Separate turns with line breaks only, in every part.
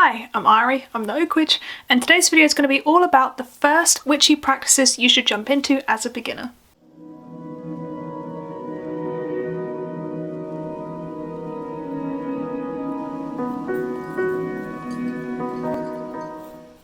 Hi, I'm Ari, I'm the Oak Witch, and today's video is going to be all about the first witchy practices you should jump into as a beginner.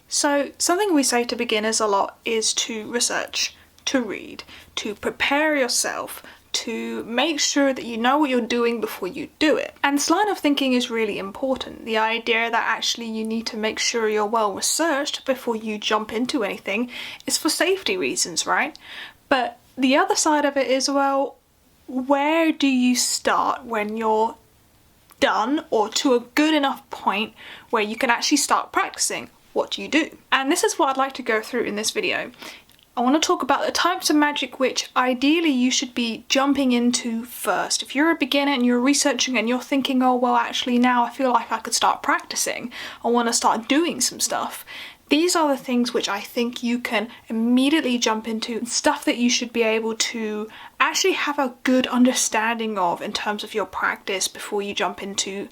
So, something we say to beginners a lot is to research, to read, to prepare yourself, to make sure that you know what you're doing before you do it. And this line of thinking is really important. The idea that actually you need to make sure you're well researched before you jump into anything is for safety reasons, right? But the other side of it is, well, where do you start when you're done or to a good enough point where you can actually start practicing? What do you do? And this is what I'd like to go through in this video. I want to talk about the types of magic which ideally you should be jumping into first. If you're a beginner and you're researching and you're thinking, oh well, actually now I feel like I could start practicing, I want to start doing some stuff, these are the things which I think you can immediately jump into, stuff that you should be able to actually have a good understanding of in terms of your practice before you jump into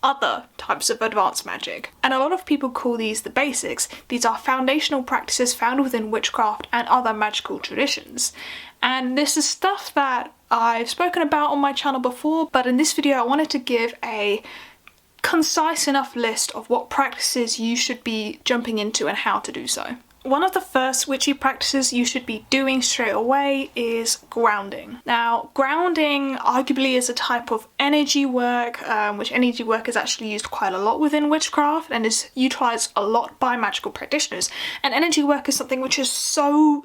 other types of advanced magic. And a lot of people call these the basics. These are foundational practices found within witchcraft and other magical traditions. And this is stuff that I've spoken about on my channel before, but in this video I wanted to give a concise enough list of what practices you should be jumping into and how to do so. One of the first witchy practices you should be doing straight away is grounding. Now, grounding arguably is a type of energy work, which energy work is actually used quite a lot within witchcraft and is utilised a lot by magical practitioners. And energy work is something which is so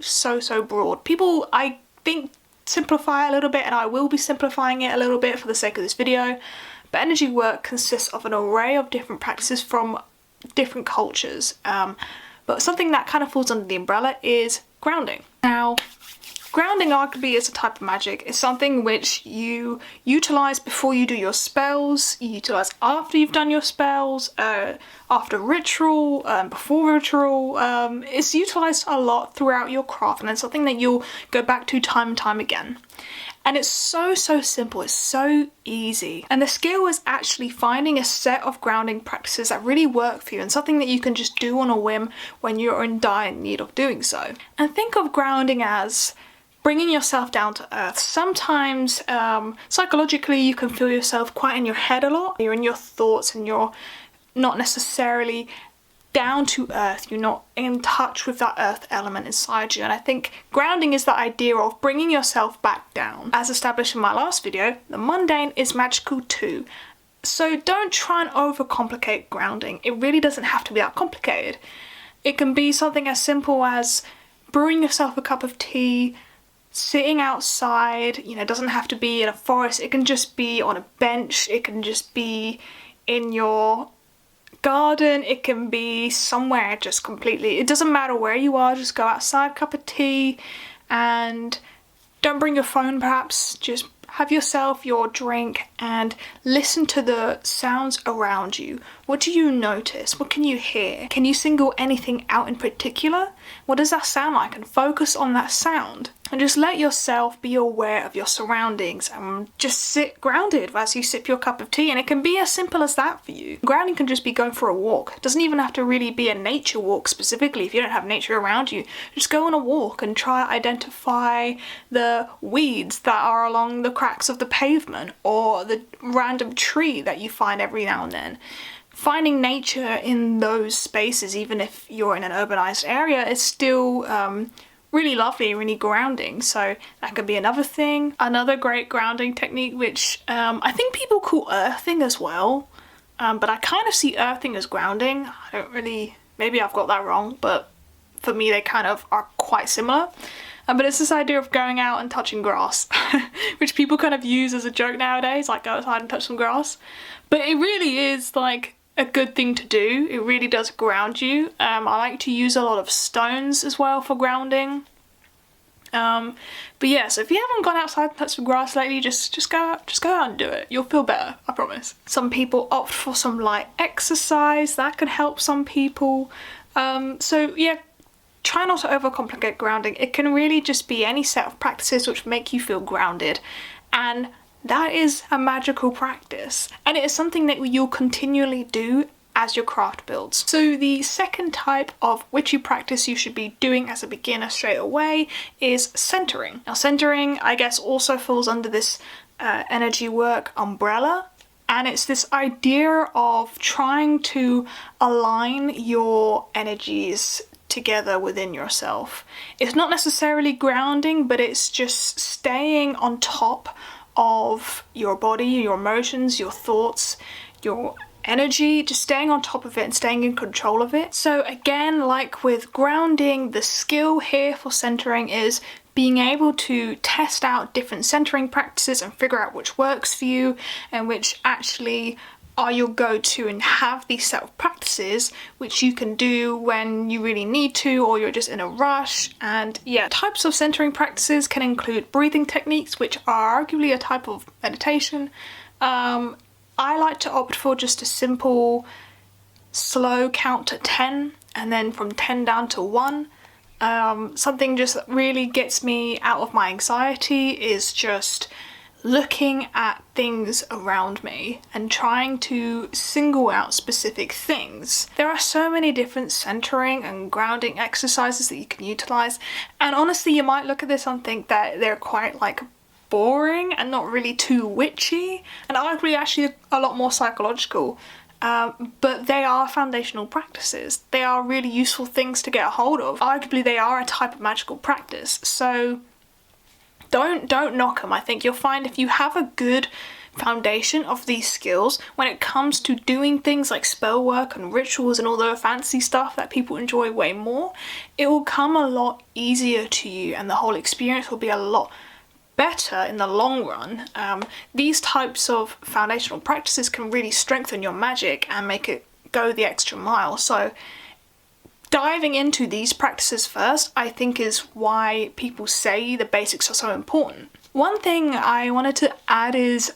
broad. People, I think, simplify it a little bit, and I will be simplifying it a little bit for the sake of this video. But energy work consists of an array of different practices from different cultures. But something that kind of falls under the umbrella is grounding. Now, grounding arguably is a type of magic. It's something which you utilise before you do your spells, you utilise after you've done your spells, after ritual, before ritual. It's utilised a lot throughout your craft, and it's something that you'll go back to time and time again. And it's so simple, it's so easy. And the skill is actually finding a set of grounding practices that really work for you and something that you can just do on a whim when you're in dire need of doing so. And think of grounding as bringing yourself down to earth. Sometimes psychologically you can feel yourself quite in your head a lot. You're in your thoughts and you're not necessarily down to earth, you're not in touch with that earth element inside you. And I think grounding is the idea of bringing yourself back down. As established in my last video, the mundane is magical too. So don't try and overcomplicate grounding. It really doesn't have to be that complicated. It can be something as simple as brewing yourself a cup of tea, sitting outside. You know, it doesn't have to be in a forest. It can just be on a bench. It can just be in your garden, it can be somewhere just completely, it doesn't matter where you are, just go outside, cup of tea, and don't bring your phone perhaps, just have yourself your drink and listen to the sounds around you. What do you notice? What can you hear? Can you single anything out in particular? What does that sound like? And focus on that sound. And just let yourself be aware of your surroundings and just sit grounded as you sip your cup of tea. And it can be as simple as that for you. Grounding can just be going for a walk. It doesn't even have to really be a nature walk specifically. If you don't have nature around you, just go on a walk and try to identify the weeds that are along the cracks of the pavement or the random tree that you find every now and then. Finding nature in those spaces, even if you're in an urbanized area, is still really lovely, really grounding. So that could be another thing. Another great grounding technique, which I think people call earthing as well, but I kind of see earthing as grounding. I don't really, maybe I've got that wrong, but for me they kind of are quite similar. But it's this idea of going out and touching grass, which people kind of use as a joke nowadays, like go outside and touch some grass. But it really is like a good thing to do. It really does ground you. I like to use a lot of stones as well for grounding. But yeah, so if you haven't gone outside and touched some grass lately, just go out and do it. You'll feel better, I promise. Some people opt for some light exercise. That can help some people. So yeah, try not to overcomplicate grounding. It can really just be any set of practices which make you feel grounded. And that is a magical practice. And it is something that you'll continually do as your craft builds. So the second type of witchy practice you should be doing as a beginner straight away is centering. Now centering, I guess, also falls under this energy work umbrella, and it's this idea of trying to align your energies together within yourself. It's not necessarily grounding, but it's just staying on top of your body, your emotions, your thoughts, your energy, just staying on top of it and staying in control of it. So again, like with grounding, the skill here for centering is being able to test out different centering practices and figure out which works for you and which actually are your go-to, and have these set of practices which you can do when you really need to or you're just in a rush. And yeah, types of centering practices can include breathing techniques, which are arguably a type of meditation. I like to opt for just a simple slow count to 10 and then from 10 down to 1. Something just that really gets me out of my anxiety is just looking at things around me and trying to single out specific things. There are so many different centering and grounding exercises that you can utilize, and honestly you might look at this and think that they're quite like boring and not really too witchy, and arguably actually a lot more psychological. But they are foundational practices. They are really useful things to get a hold of. Arguably they are a type of magical practice, so don't knock them. I think you'll find if you have a good foundation of these skills, when it comes to doing things like spell work and rituals and all the fancy stuff that people enjoy way more, it will come a lot easier to you and the whole experience will be a lot better in the long run. These types of foundational practices can really strengthen your magic and make it go the extra mile. So diving into these practices first, I think, is why people say the basics are so important. One thing I wanted to add is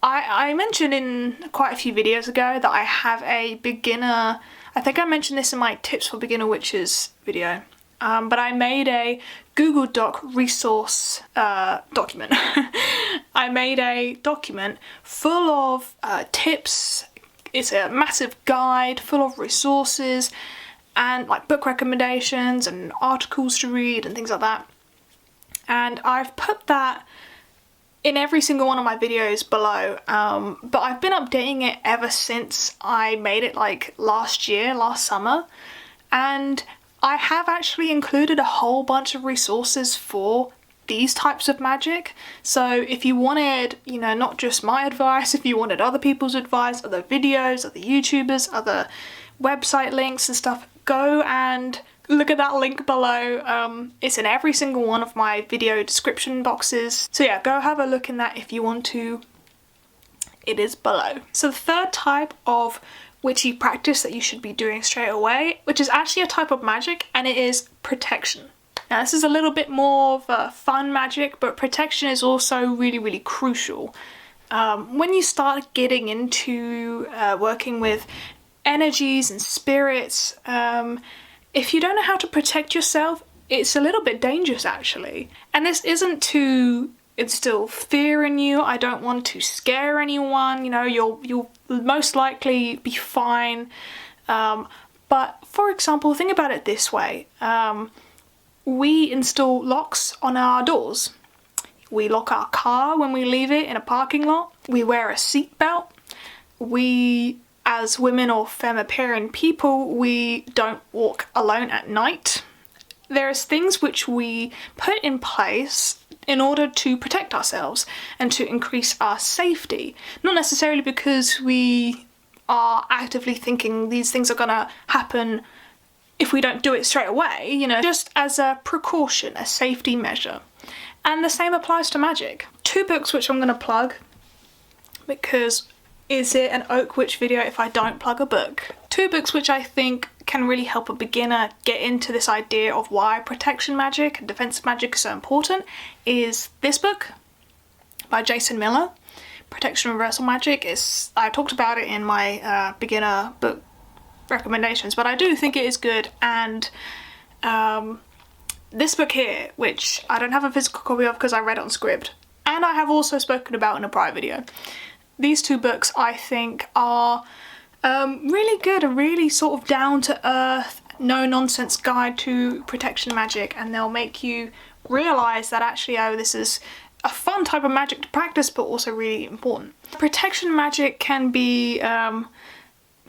I mentioned in quite a few videos ago that I have a beginner, I think I mentioned this in my tips for beginner witches video, but I made a Google Doc resource document. I made a document full of tips. It's a massive guide full of resources and like book recommendations and articles to read and things like that. And I've put that in every single one of my videos below, but I've been updating it ever since I made it like last summer, and I have actually included a whole bunch of resources for these types of magic. So if you wanted, you know, not just my advice, if you wanted other people's advice, other videos, other YouTubers, other website links and stuff, go and look at that link below. It's in every single one of my video description boxes. So yeah, go have a look in that if you want to. It is below. So the third type of witchy practice that you should be doing straight away, which is actually a type of magic, and it is protection. Now this is a little bit more of a fun magic, but protection is also really, really crucial. When you start getting into working with energies and spirits, if you don't know how to protect yourself, it's a little bit dangerous actually. And this isn't to instill fear in you. I don't want to scare anyone. You know, you'll most likely be fine. But for example, think about it this way. We install locks on our doors. We lock our car when we leave it in a parking lot. We wear a seatbelt. We, as women or femme-appearing people, we don't walk alone at night. There's things which we put in place in order to protect ourselves and to increase our safety. Not necessarily because we are actively thinking these things are gonna happen if we don't do it straight away, you know, just as a precaution, a safety measure. And the same applies to magic. 2 books which I'm gonna plug, because is it an Oak Witch video if I don't plug a book? 2 books which I think can really help a beginner get into this idea of why protection magic and defensive magic is so important is this book by Jason Miller, Protection Reversal Magic. I talked about it in my beginner book recommendations, but I do think it is good. And this book here, which I don't have a physical copy of because I read it on Scribd, and I have also spoken about in a prior video. These 2 books I think are Really good, a really sort of down to earth, no nonsense guide to protection magic, and they'll make you realise that actually, oh, this is a fun type of magic to practice, but also really important. Protection magic can be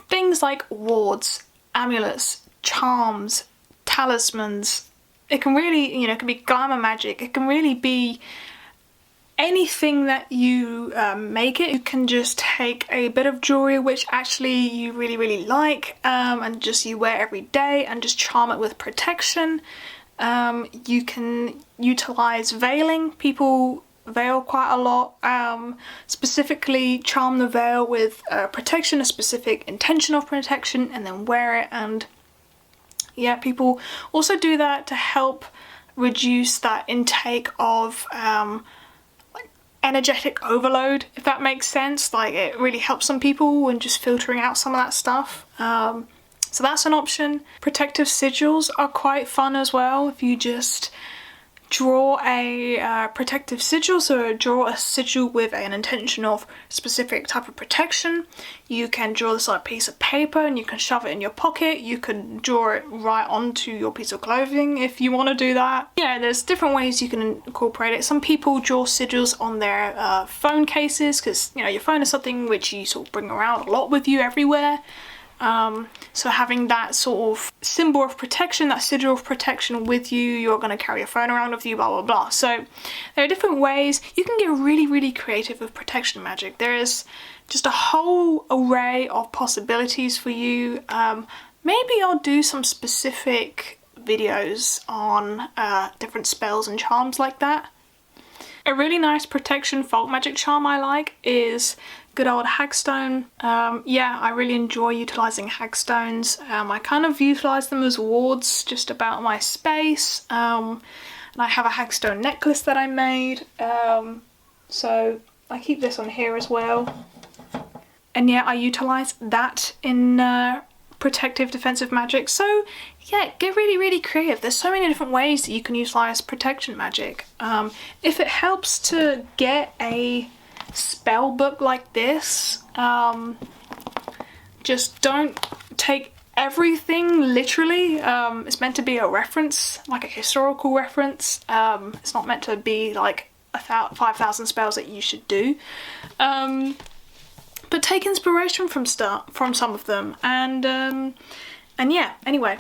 things like wards, amulets, charms, talismans. It can really, you know, it can be glamour magic. It can really be anything that you make it. You can just take a bit of jewelry which actually you really like and just you wear every day and just charm it with protection. You can utilize veiling. People veil quite a lot. Specifically charm the veil with protection, a specific intention of protection, and then wear it. And yeah, people also do that to help reduce that intake of energetic overload, if that makes sense. Like, it really helps some people when just filtering out some of that stuff. So that's an option. Protective sigils are quite fun as well. If you just draw a protective sigil, so draw a sigil with an intention of specific type of protection. You can draw this on a piece of paper and you can shove it in your pocket. You can draw it right onto your piece of clothing if you want to do that. Yeah, there's different ways you can incorporate it. Some people draw sigils on their phone cases, because, you know, your phone is something which you sort of bring around a lot with you everywhere. So having that sort of symbol of protection, that sigil of protection with you, you're going to carry your phone around with you, blah blah blah. So there are different ways. You can get really creative with protection magic. There is just a whole array of possibilities for you. Maybe I'll do some specific videos on different spells and charms like that. A really nice protection folk magic charm I like is good old hagstone. Yeah, I really enjoy utilising hagstones. I kind of utilise them as wards just about my space. And I have a hagstone necklace that I made. So I keep this on here as well. And yeah, I utilise that in protective defensive magic. So yeah, get really creative. There's so many different ways that you can utilise protection magic. If it helps to get a spell book like this, just don't take everything literally. It's meant to be a reference, like a historical reference. It's not meant to be like 5,000 spells that you should do. But take inspiration from some of them, and yeah, anyway.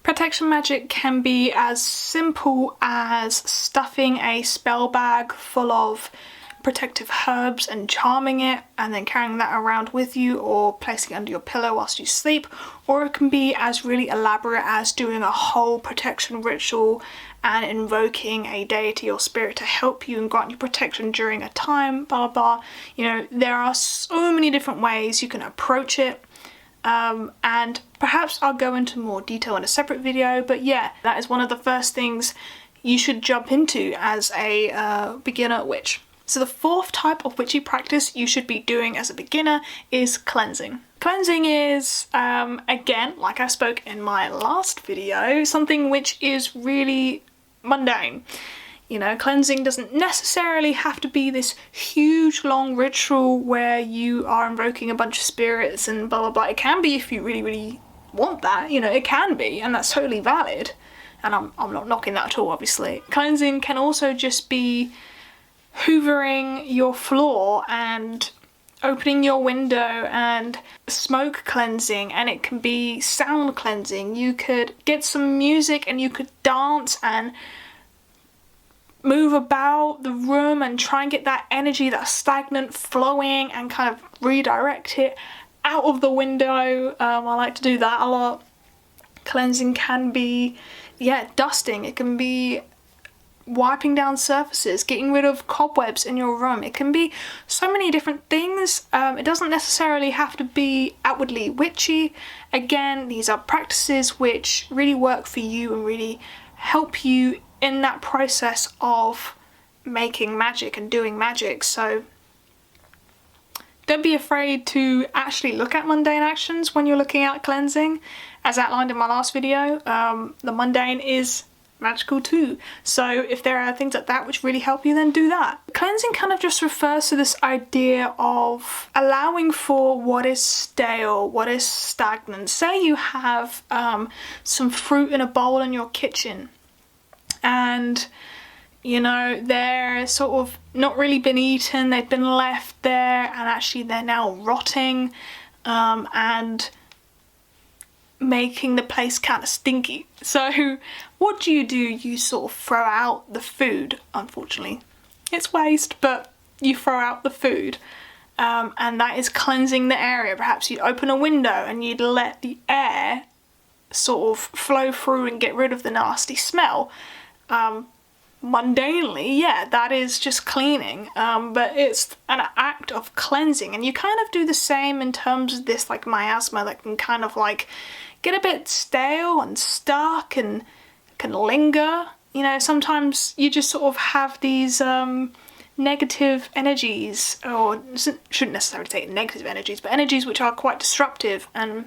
Protection magic can be as simple as stuffing a spell bag full of protective herbs and charming it and then carrying that around with you, or placing it under your pillow whilst you sleep, or it can be as really elaborate as doing a whole protection ritual and invoking a deity or spirit to help you and grant you protection during a time, blah blah. You know, there are so many different ways you can approach it. And perhaps I'll go into more detail in a separate video, but yeah, that is one of the first things you should jump into as a beginner witch. So the fourth type of witchy practice you should be doing as a beginner is cleansing. Cleansing is, again, like I spoke in my last video, something which is really mundane. You know, cleansing doesn't necessarily have to be this huge long ritual where you are invoking a bunch of spirits and blah blah blah. It can be if you really want that, you know, it can be, and that's totally valid. And I'm not knocking that at all, obviously. Cleansing can also just be hoovering your floor and opening your window and smoke cleansing, and it can be sound cleansing. You could get some music and you could dance and move about the room and try and get that energy that's stagnant flowing and kind of redirect it out of the window. I like to do that a lot. Cleansing can be, yeah, dusting. It can be wiping down surfaces, getting rid of cobwebs in your room. It can be so many different things. It doesn't necessarily have to be outwardly witchy. Again, these are practices which really work for you and really help you in that process of making magic and doing magic. So don't be afraid to actually look at mundane actions when you're looking at cleansing. As outlined in my last video, the mundane is magical too. So if there are things like that which really help you, then do that. Cleansing kind of just refers to this idea of allowing for what is stale, what is stagnant. Say you have some fruit in a bowl in your kitchen, and you know, they're sort of not really been eaten, they've been left there, and actually they're now rotting and making the place kind of stinky. So what do? You sort of throw out the food, unfortunately. It's waste, but you throw out the food. And that is cleansing the area. Perhaps you'd open a window and you'd let the air sort of flow through and get rid of the nasty smell. Mundanely, yeah, that is just cleaning, but it's an act of cleansing, and you kind of do the same in terms of this like miasma that can kind of like get a bit stale and stuck and can linger. You know, sometimes you just sort of have these negative energies, or shouldn't necessarily say negative energies, but energies which are quite disruptive and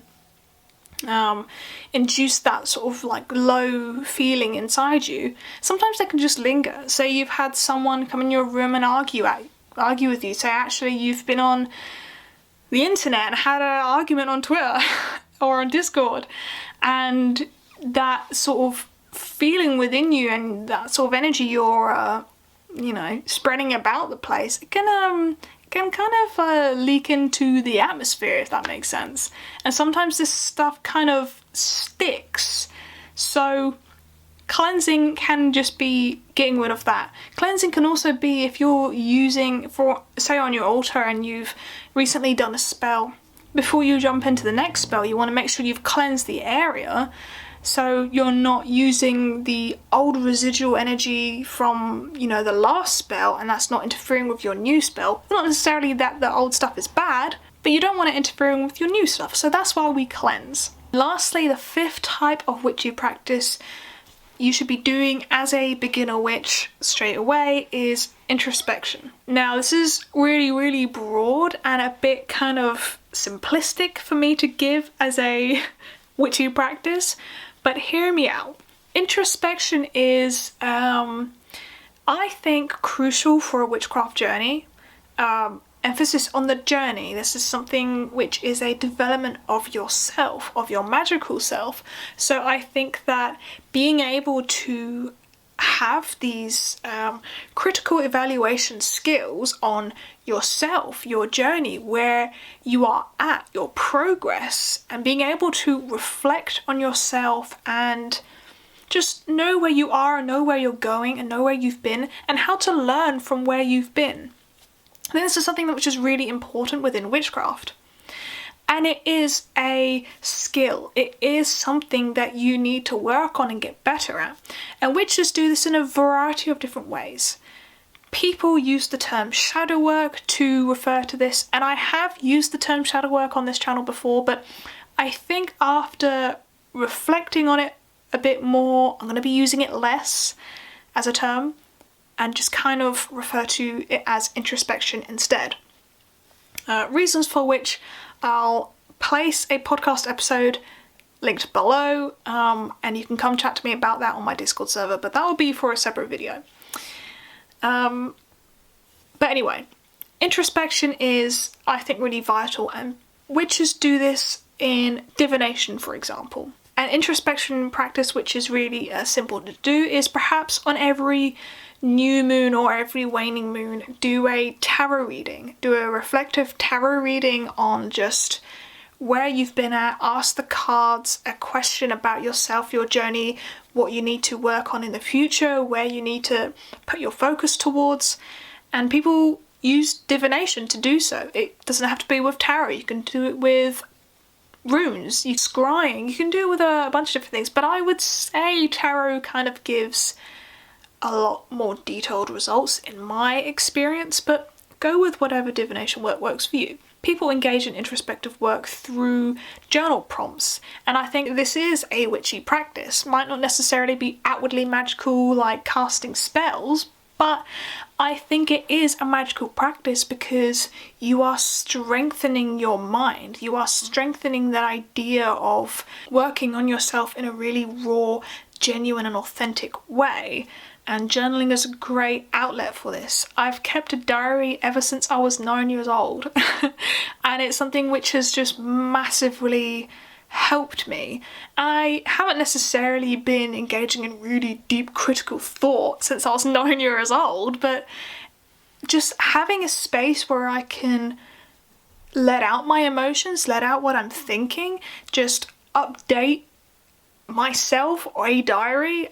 induce that sort of like low feeling inside you. Sometimes they can just linger. Say you've had someone come in your room and argue with you. Say actually you've been on the internet and had an argument on Twitter or on Discord, and that sort of feeling within you and that sort of energy you're you know, spreading about the place, it can kind of leak into the atmosphere, if that makes sense. And sometimes this stuff kind of sticks. So cleansing can just be getting rid of that. Cleansing can also be if you're using, for say on your altar and you've recently done a spell. Before you jump into the next spell, you want to make sure you've cleansed the area, so you're not using the old residual energy from, you know, the last spell, and that's not interfering with your new spell. Not necessarily that the old stuff is bad, but you don't want it interfering with your new stuff, so that's why we cleanse. Lastly, the fifth type of witchy practice you should be doing as a beginner witch straight away is introspection. Now, this is really, really broad and a bit kind of simplistic for me to give as a witchy practice, but hear me out. Introspection is, I think, crucial for a witchcraft journey. Emphasis on the journey. This is something which is a development of yourself, of your magical self. So I think that being able to have these critical evaluation skills on yourself, your journey, where you are at, your progress, and being able to reflect on yourself and just know where you are and know where you're going and know where you've been and how to learn from where you've been. I think this is something which is really important within witchcraft. And it is a skill. It is something that you need to work on and get better at. And witches do this in a variety of different ways. People use the term shadow work to refer to this, and I have used the term shadow work on this channel before, but I think after reflecting on it a bit more, I'm going to be using it less as a term and just kind of refer to it as introspection instead. Reasons for which I'll place a podcast episode linked below, and you can come chat to me about that on my Discord server, but that will be for a separate video. But anyway, introspection is, I think, really vital, and witches do this in divination, for example. An introspection practice which is really simple to do is perhaps on every new moon or every waning moon, do a tarot reading. Do a reflective tarot reading on just where you've been at. Ask the cards a question about yourself, your journey, what you need to work on in the future, where you need to put your focus towards. And people use divination to do so. It doesn't have to be with tarot. You can do it with runes, scrying, you can do it with a bunch of different things, but I would say tarot kind of gives a lot more detailed results in my experience, but go with whatever divination work works for you. People engage in introspective work through journal prompts, and I think this is a witchy practice. Might not necessarily be outwardly magical like casting spells, but I think it is a magical practice because you are strengthening your mind. You are strengthening that idea of working on yourself in a really raw, genuine and authentic way. And journaling is a great outlet for this. I've kept a diary ever since I was 9 years old. And it's something which has just massively helped me. I haven't necessarily been engaging in really deep critical thought since I was 9 years old, but just having a space where I can let out my emotions, let out what I'm thinking, just update myself or a diary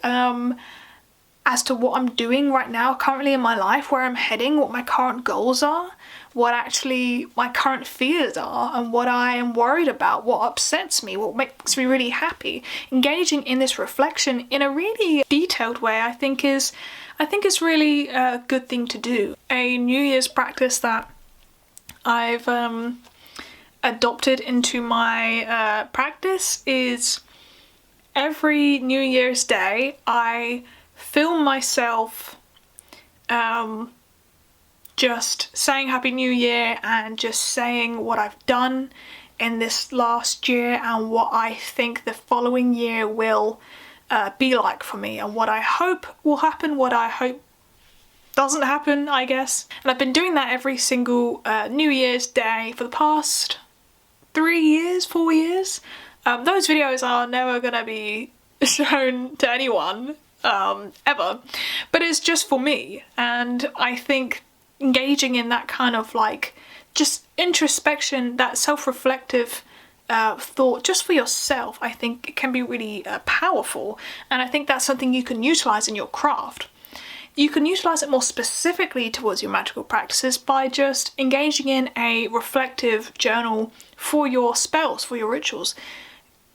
as to what I'm doing right now currently in my life, where I'm heading, what my current goals are, what actually my current fears are, and what I am worried about, what upsets me, what makes me really happy. Engaging in this reflection in a really detailed way I think is really a good thing to do. A New Year's practice that I've adopted into my practice is every New Year's Day I film myself just saying Happy New Year and just saying what I've done in this last year and what I think the following year will be like for me, and what I hope will happen, what I hope doesn't happen, I guess. And I've been doing that every single New Year's Day for the past 4 years. Those videos are never gonna be shown to anyone ever, but it's just for me. And I think engaging in that kind of like just introspection, that self-reflective thought just for yourself, I think it can be really powerful, and I think that's something you can utilize in your craft. You can utilize it more specifically towards your magical practices by just engaging in a reflective journal for your spells, for your rituals.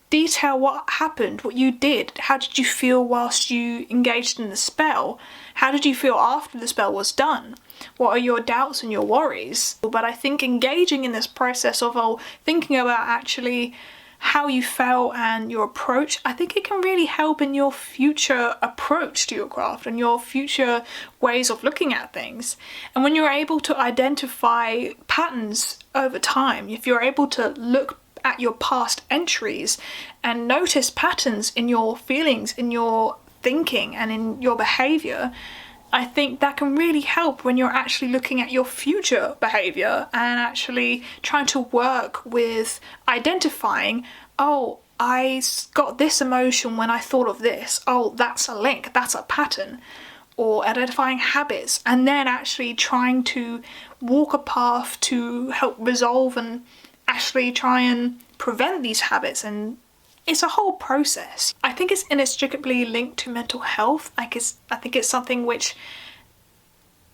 Detail what happened, what you did, how did you feel whilst you engaged in the spell, how did you feel after the spell was done, what are your doubts and your worries. But I think engaging in this process of thinking about actually how you felt and your approach, I think it can really help in your future approach to your craft and your future ways of looking at things. And when you're able to identify patterns over time, if you're able to look at your past entries and notice patterns in your feelings, in your thinking and in your behaviour, I think that can really help when you're actually looking at your future behaviour and actually trying to work with identifying, oh, I got this emotion when I thought of this, oh, that's a link, that's a pattern, or identifying habits, and then actually trying to walk a path to help resolve and actually try and prevent these habits. And it's a whole process. I think it's inextricably linked to mental health. I think it's something which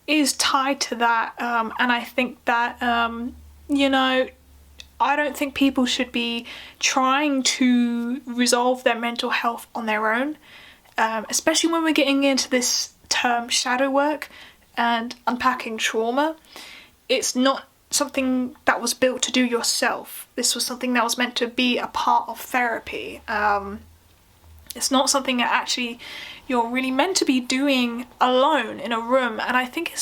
is tied to that, and I think that I don't think people should be trying to resolve their mental health on their own, especially when we're getting into this term shadow work and unpacking trauma. It's not something that was built to do yourself. This was something that was meant to be a part of therapy. It's not something that actually you're really meant to be doing alone in a room. And I think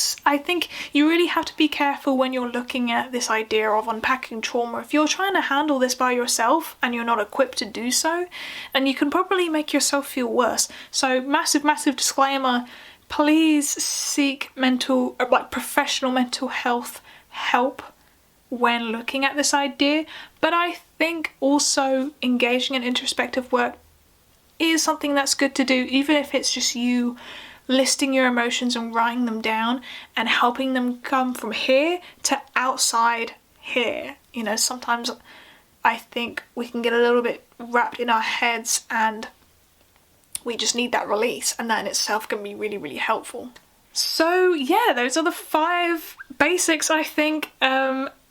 you really have to be careful when you're looking at this idea of unpacking trauma. If you're trying to handle this by yourself and you're not equipped to do so, and you can probably make yourself feel worse. So massive disclaimer, please seek professional mental health help when looking at this idea. But I think also engaging in introspective work is something that's good to do, even if it's just you listing your emotions and writing them down and helping them come from here to outside here. Sometimes I think we can get a little bit wrapped in our heads and we just need that release, and that in itself can be really, really helpful. So yeah, those are the 5 basics I think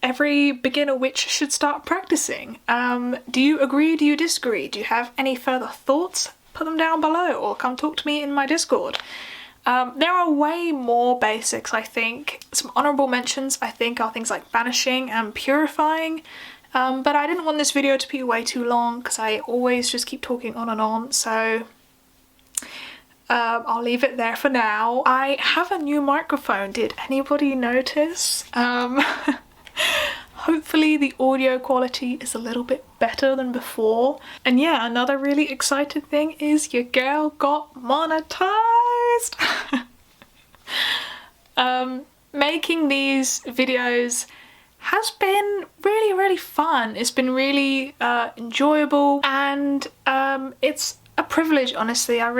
every beginner witch should start practicing. Do you agree? Do you disagree? Do you have any further thoughts? Put them down below or come talk to me in my Discord. There are way more basics, I think. Some honourable mentions, I think, are things like banishing and purifying. But I didn't want this video to be way too long because I always just keep talking on and on, so I'll leave it there for now. I have a new microphone. Did anybody notice? Hopefully the audio quality is a little bit better than before. And yeah, another really exciting thing is your girl got monetized. Making these videos has been really fun. It's been really enjoyable, and it's a privilege, honestly. I'm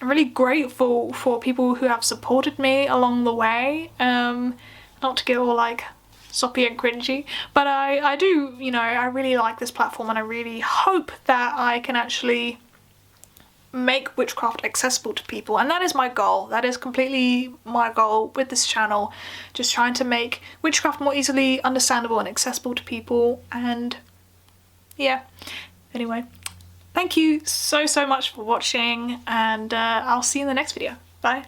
really grateful for people who have supported me along the way. Not to get all like soppy and cringy, but I do, you know, I really like this platform, and I really hope that I can actually make witchcraft accessible to people, and that is my goal. That is completely my goal with this channel, just trying to make witchcraft more easily understandable and accessible to people. And yeah, anyway, thank you so much for watching, and I'll see you in the next video. Bye.